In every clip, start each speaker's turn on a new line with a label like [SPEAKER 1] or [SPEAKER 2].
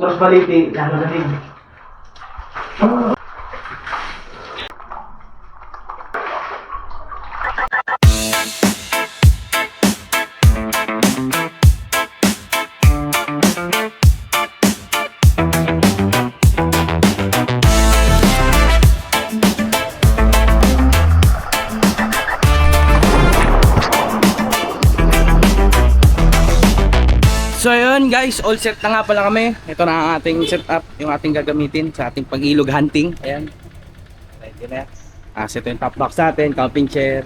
[SPEAKER 1] Tapos baliti, nakalamig.
[SPEAKER 2] So ayun guys, all set na nga pala kami. Ito na ang ating setup, yung ating gagamitin sa ating pag-ilog hunting. Ayan. Ready na. Ito yung top box natin, camping chair.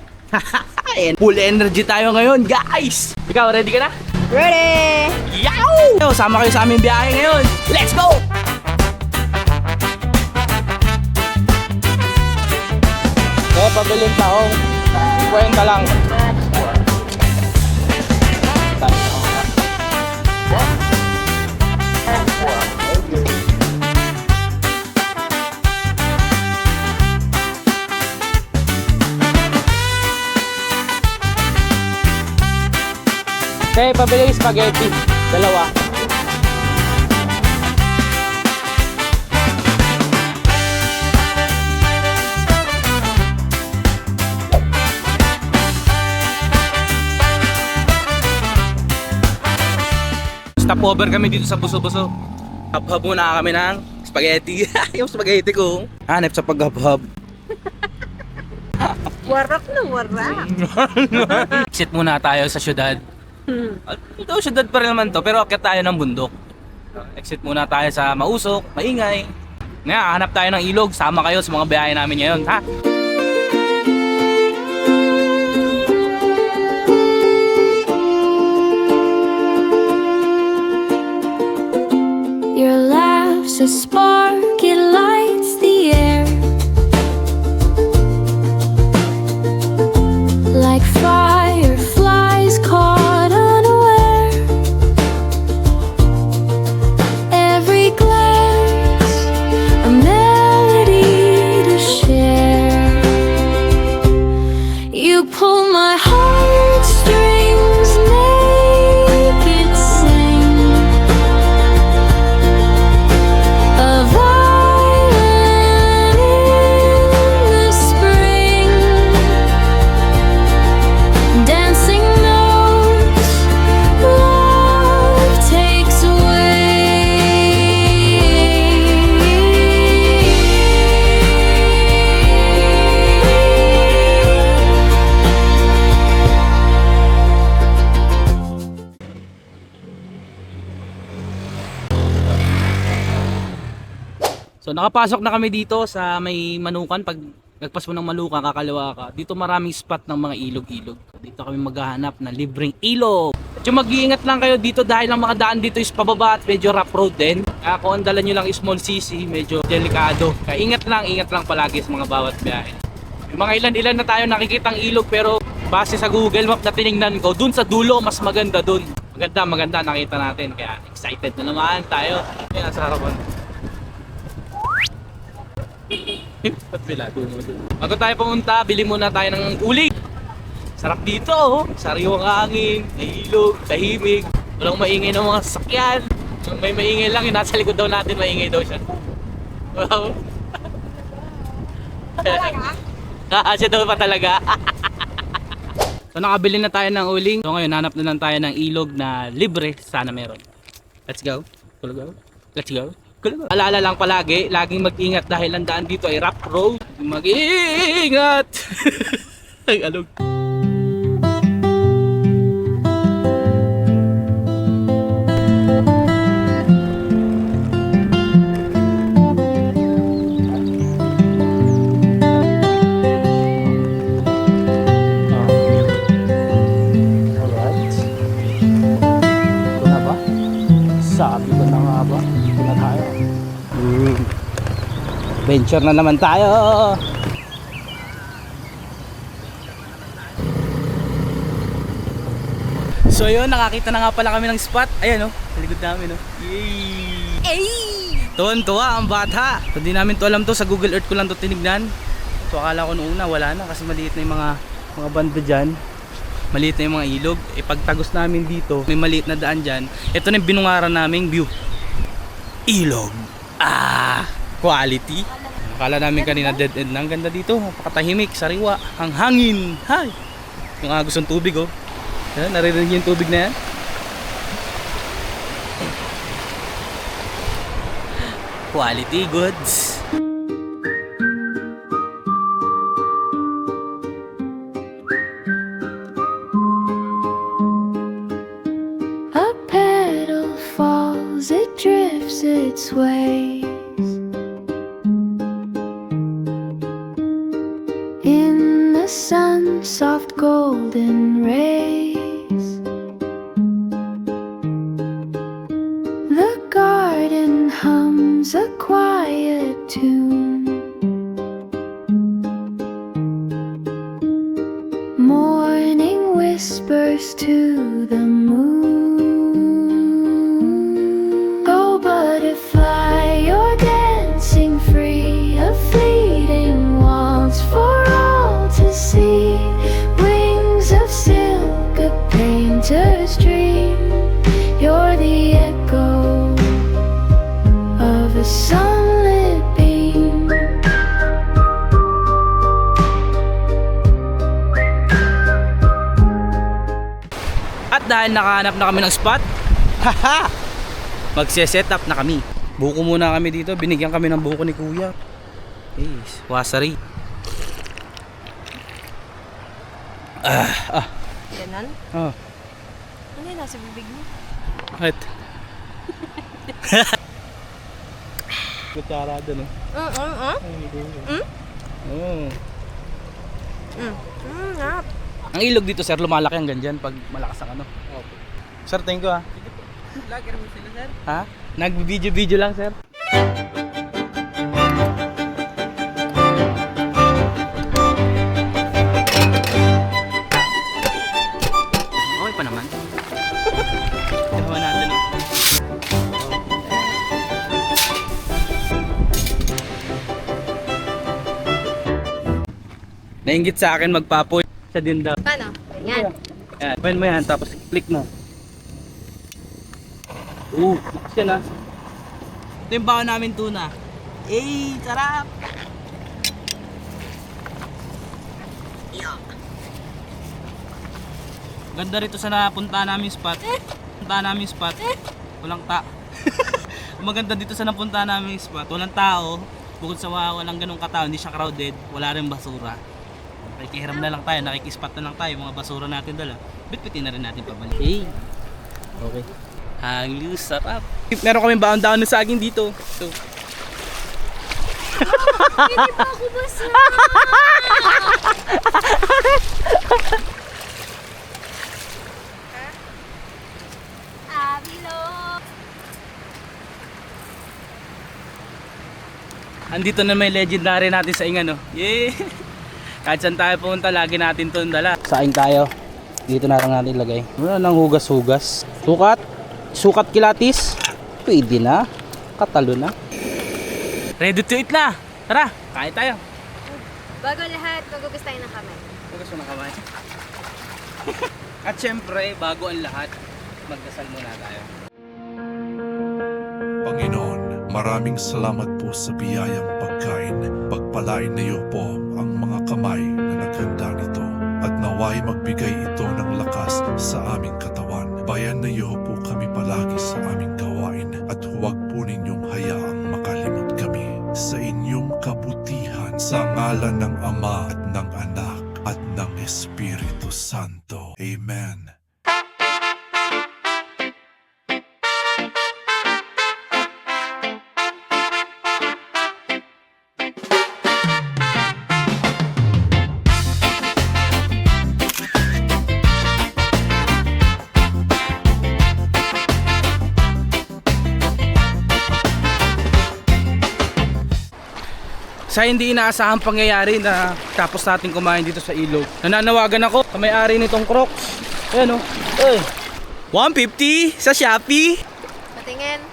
[SPEAKER 2] Ayan. Full energy tayo ngayon guys. Ikaw, ready ka na?
[SPEAKER 3] Ready!
[SPEAKER 2] Yow! Yo, sama kayo sa aming biyahe ngayon. Let's go! Okay, pabiling taong. Kwenta lang. Okay, pabili yung spaghetti. Dalawa. Stopover kami dito sa Buso-Buso. Hab-hab muna kami ng spaghetti. Yung spaghetti ko. Hanep sa pag-hab-hab.
[SPEAKER 3] Warak na warak.
[SPEAKER 2] Exit muna tayo sa syudad. Ito, syudad pa rin naman to, pero akyat tayo ng bundok. Exit muna tayo sa mausok, maingay. Ngayon, hanap tayo ng ilog. Sama kayo sa mga biyahe namin ngayon, ha?
[SPEAKER 4] Your laugh's a spark, it lights the air like fireflies caught unaware. Every glance a melody to share. You pull my heartstrings, make it sing. A violin in the spring, dancing notes, love takes
[SPEAKER 2] So nakapasok na kami dito sa may Manukan. Pag nagpas mo ng Manukan, kakaliwa ka. Dito maraming spot ng mga ilog-ilog. Dito kami maghahanap ng libreng ilog. At yung mag-iingat lang kayo dito dahil ang mga daan dito is pababa at medyo rough road din. Kaya kung ang dala nyo lang is small cc, medyo delikado. Kaya ingat lang palagi sa mga bawat biyahe. Yung mga ilan-ilan na tayo nakikitang ilog, pero base sa Google Map na tinignan ko, dun sa dulo mas maganda dun. Maganda nakita natin. Kaya excited na naman tayo. Yan, sa harapan. Bago tayo pumunta, bili muna tayo ng uling. Sarap dito, oh. Sariwang hangin, ilog, tahimik. Walang maingay ng mga sasakyan. Yung may maingay lang, yung nasa likod daw natin, maingay daw siya. Wow. Siya daw pa talaga. So nakabili na tayo ng uling. So ngayon, hanap na lang tayo ng ilog na libre. Sana meron. Let's go. Let's go. Alala lang palagi, laging mag-ingat dahil ang daan dito ay rough road. Mag-ingat! Ay, alog. Alright. Ito na ba? Sabi ko na nga ba? Ito na tayo. Venture na naman tayo. So yun, nakakita na nga pala kami ng spot. Ayan, oh, sa likod namin, oh. Yay!
[SPEAKER 3] Ay!
[SPEAKER 2] Tuwan-tuwa ang bata. So, di namin to alam to, sa Google Earth ko lang to tinignan. So akala ko noong una wala na kasi maliit na yung mga banda dyan. Maliit na yung mga ilog. E pagtagos namin dito, may maliit na daan dyan. Ito na yung binungaran naming view. ilog. Quality. Akala namin kanina dead end na. Ang ganda dito, napakatahimik, sariwa, ang hangin. Hay! Yung agos ng tubig oh. Ayan, naririnig yung tubig na yan. Quality goods.
[SPEAKER 4] A petal falls, it drifts its ways in the sun's soft golden rays. The garden hums a quiet tune. Morning whispers to the moon. Go butterfly, you're dancing free, a fleeting waltz for all to see. Wings of silk, a painter's dream. You're the echo of a sunlit beam.
[SPEAKER 2] At dahil nakahanap na kami ng spot, haha! Magse-set up na kami. Buko muna kami dito, binigyan kami ng buko ni Kuya. Yes, wasari.
[SPEAKER 3] Ganon?
[SPEAKER 2] Oh,
[SPEAKER 3] Ano yun, nasa bibig mo?
[SPEAKER 2] right. Kutsarado no? Oh.
[SPEAKER 3] Ngap.
[SPEAKER 2] Ang ilog dito sir, lumalaki hanggang dyan pag malakas ang ano. Sir, thank you ha.
[SPEAKER 3] Vlogger mo sila, sir?
[SPEAKER 2] Ha? Nag-video lang sir. Okay pa naman. Ginawa natin oh. Nainggit sa akin magpapoy. Siya din daw.
[SPEAKER 3] Paano? Ganyan.
[SPEAKER 2] Yan, pwede mo yan, tapos click mo. Click yan ha. Ito yung baon namin tuna. Sarap! Ganda rito sa napunta namin spot. Walang maganda dito sa napunta namin spot. Walang tao. Bukod sa walang ganung katao, hindi siya crowded. Wala rin basura. Nakikihiram na lang tayo, nakikispot na lang tayo. Mga basura natin dala. Bitbitin na rin natin pabalik. Okay. Hanglu, sarap. Meron kaming baon-daon na saging dito. Ito.
[SPEAKER 3] Hindi pa ako basa. Abilo.
[SPEAKER 2] Andito na may legendary natin sa ingan, no? Yeah! Kahit saan tayo pumunta, lagi natin ito dala. Saing tayo. Dito na lang natin ilagay. Wala nang hugas-hugas. Sukat kilatis. Pwede na. Katalo na. Ready to eat na. Tara, kain tayo.
[SPEAKER 3] Bago lahat, magugas tayo ng kamay.
[SPEAKER 2] Hugas mo na kamay. At syempre, bago ang lahat, magdasal muna tayo.
[SPEAKER 1] Panginoon, maraming salamat po sa biyayang pagkain. Pagpalain niyo po ang mga kamay na naghanda nito. At naway magbigay ito ng lakas sa aming katawan. Bayan niyo po kami palagi sa aming gawain. At huwag po ninyong hayaang makalimot kami sa inyong kabutihan. Sa ngalan ng Ama at ng Anak at ng Espiritu Santo. Amen.
[SPEAKER 2] Sa hindi inaasahang pangyayari na tapos natin kumain dito sa ilog, nananawagan ako sa may-ari nitong Crocs. Ayan o. Ay. 150 sa Shopee.
[SPEAKER 3] Patingin.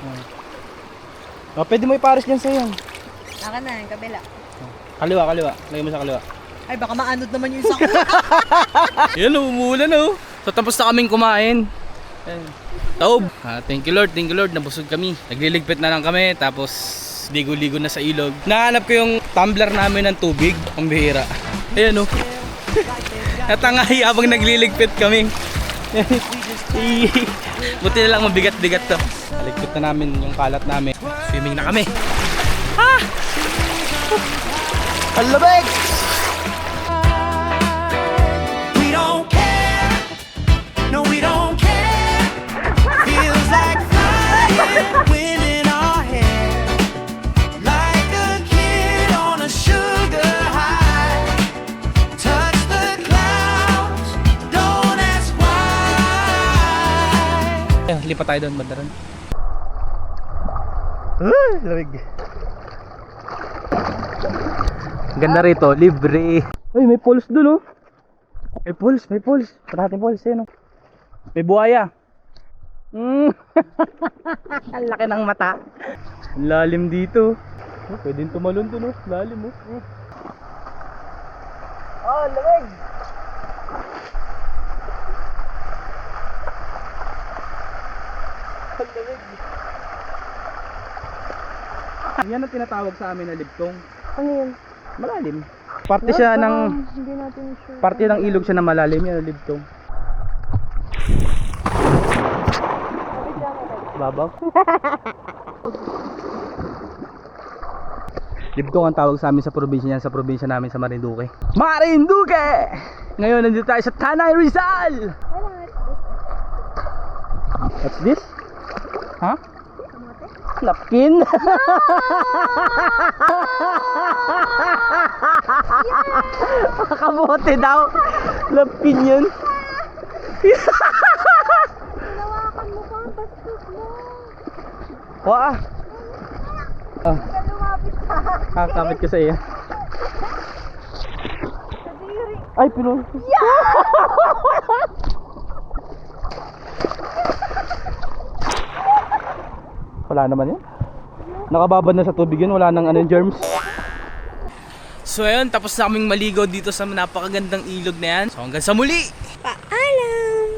[SPEAKER 2] Pwede mo ipares dyan sa yan.
[SPEAKER 3] Naka na, yung kabila.
[SPEAKER 2] Kaliwa. Lagay mo sa kaliwa.
[SPEAKER 3] Ay, baka maanod naman yung isa ko.
[SPEAKER 2] Yan o, umulan o. So tapos na kaming kumain. Ayan. Taob. Thank you Lord, nabusog kami. Nagliligpit na lang kami, tapos ligo-ligo na sa ilog. Nahanap ko yung tumbler namin ng tubig, ang bihira. Ayan o. Natangahi habang nagliligpit kami. Buti na lang mabigat-bigat to. Ligpit na namin yung kalat namin. Swimming na kami. Ang lamig!
[SPEAKER 5] We don't care. No, we don't care. Feels like flying, wind in our hair. Like a kid on a sugar high. Touch the clouds, don't ask why.
[SPEAKER 2] Ayun, lipat tayo doon, bandaran. Lamig. Ganda rito, libre. Uy, may pulse dun oh. May pulse. Parating pulse eh no. May buhaya. Ang laki ng mata. Ang lalim dito. Oh, pwedeng tumalon dun oh. Lalim oh. Oh, lamig. Ang lamig. Yan ang tinatawag sa amin na libtong.
[SPEAKER 3] Ano yun?
[SPEAKER 2] Malalim. Parte siya ng
[SPEAKER 3] Hindi natin sure.
[SPEAKER 2] parte ng ilog siya na malalim, yan ang libtong. Babaw. Libtong ang tawag sa amin sa probinsya niyan, sa probinsya namin sa Marinduque. Marinduque! Ngayon nandito tayo sa Tanay Rizal. What's this? Huh? Napkin? Kamote daw. Napkin yun.
[SPEAKER 3] Hinawakan mo pa ang bastos mo.
[SPEAKER 2] Wah. Ah,
[SPEAKER 3] Lumapit sa
[SPEAKER 2] kakapit ko sa iyo.
[SPEAKER 3] kadiri.
[SPEAKER 2] Ay, pero. Wala naman yun. Nakababad na sa tubig yun, wala nang anong germs. So ayun, tapos na kaming maligo dito sa napakagandang ilog na yan. So hanggang sa muli!
[SPEAKER 3] Paalam!